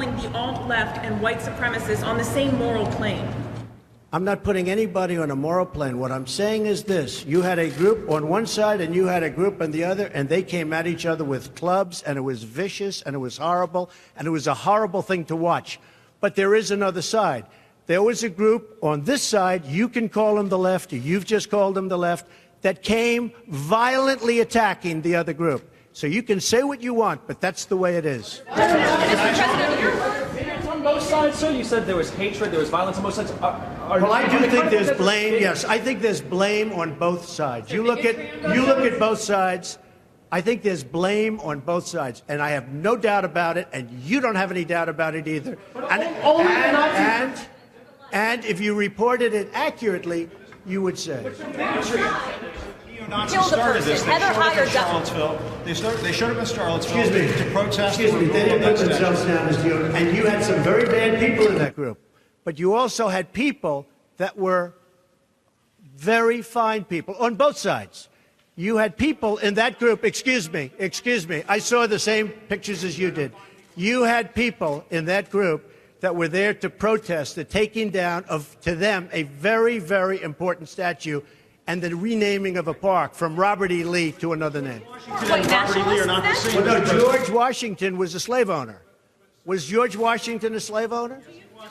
calling the alt-left and white supremacists on the same moral plane. I'm not putting anybody on a moral plane. What I'm saying is this. You had a group on one side and you had a group on the other, and they came at each other with clubs, and it was vicious, and it was horrible, and it was a horrible thing to watch. But there is another side. There was a group on this side, you can call them the left, or you've just called them the left, that came violently attacking the other group. So you can say what you want, but that's the way it is. On both sides, sir? You said there was hatred, there was violence on both sides. Well, I do think there's blame. Yes, I think there's blame on both sides. You look at both sides. I think there's blame on both sides, and I have no doubt about it, and you don't have any doubt about it either. And if you reported it accurately, you would say. Neo-Nazis started this. They showed up in Charlottesville. They showed up in Charlottesville to protest. Excuse me. They didn't put themselves down as neo, and you had some very bad people in that group. But you also had people that were very fine people on both sides. You had people in that group. Excuse me. I saw the same pictures as you did. You had people in that group that were there to protest the taking down of, to them, a very, very important statue and the renaming of a park from Robert E. Lee to another name. Robert E. Lee are not the same. Well, no, George Washington was a slave owner. Was George Washington a slave owner?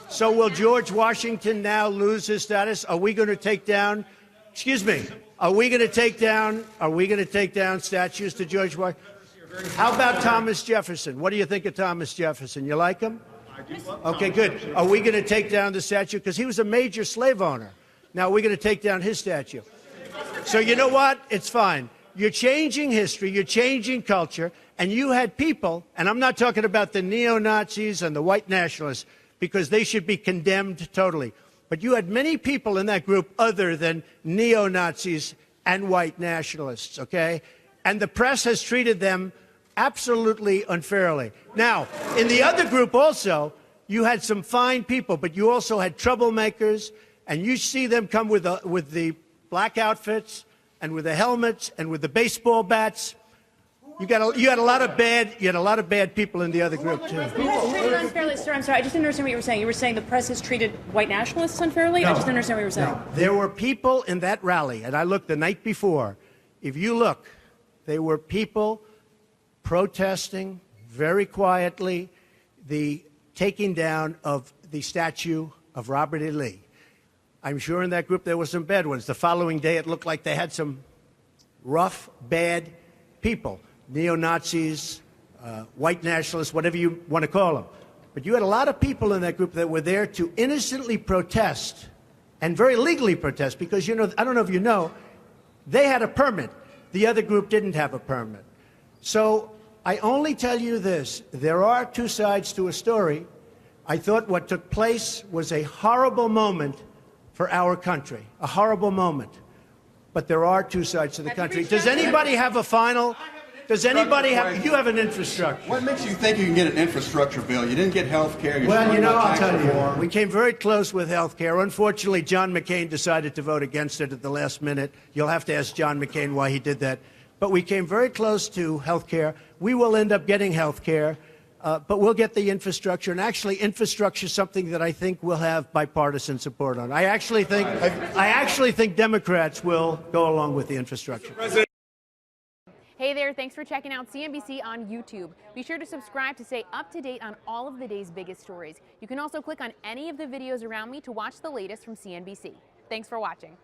So will George Washington now lose his status? Are we going to take down, excuse me, are we going to take down statues to George Washington? How about Thomas Jefferson? What do you think of Thomas Jefferson? You like him? Okay, good. Are we going to take down the statue? Because he was a major slave owner. Now we're going to take down his statue. So you know what? It's fine. You're changing history. You're changing culture. And you had people, and I'm not talking about the neo-Nazis and the white nationalists, because they should be condemned totally. But you had many people in that group other than neo-Nazis and white nationalists, okay? And the press has treated them absolutely unfairly. Now, in the other group also, you had some fine people, but you also had troublemakers, and you see them come with the black outfits and with the helmets and with the baseball bats. You had a lot of bad people in the other group too. Treated unfairly, sir. I'm sorry, I just didn't understand what you were saying. You were saying the press has treated white nationalists unfairly? No, I just didn't understand what you were saying. No. There were people in that rally, and I looked the night before. If you look, there were people protesting very quietly the taking down of the statue of Robert E. Lee. I'm sure in that group there were some bad ones. The following day it looked like they had some rough, bad people, neo-Nazis, white nationalists, whatever you want to call them. But you had a lot of people in that group that were there to innocently protest and very legally protest because, you know, I don't know if you know, they had a permit. The other group didn't have a permit. So I only tell you this. There are two sides to a story. I thought what took place was a horrible moment for our country, a horrible moment. But there are two sides to the country. Does anybody have a final? Does anybody have? You have an infrastructure. What makes you think you can get an infrastructure bill? You didn't get health care. Well, you know, I'll tell you. We came very close with health care. Unfortunately, John McCain decided to vote against it at the last minute. You'll have to ask John McCain why he did that. But we came very close to health care. We will end up getting health care. But we'll get the infrastructure, and actually infrastructure is something that I think we'll have bipartisan support on. I actually think Democrats will go along with the infrastructure. Hey there, thanks for checking out CNBC on YouTube. Be sure to subscribe to stay up to date on all of the day's biggest stories. You can also click on any of the videos around me to watch the latest from CNBC. Thanks for watching.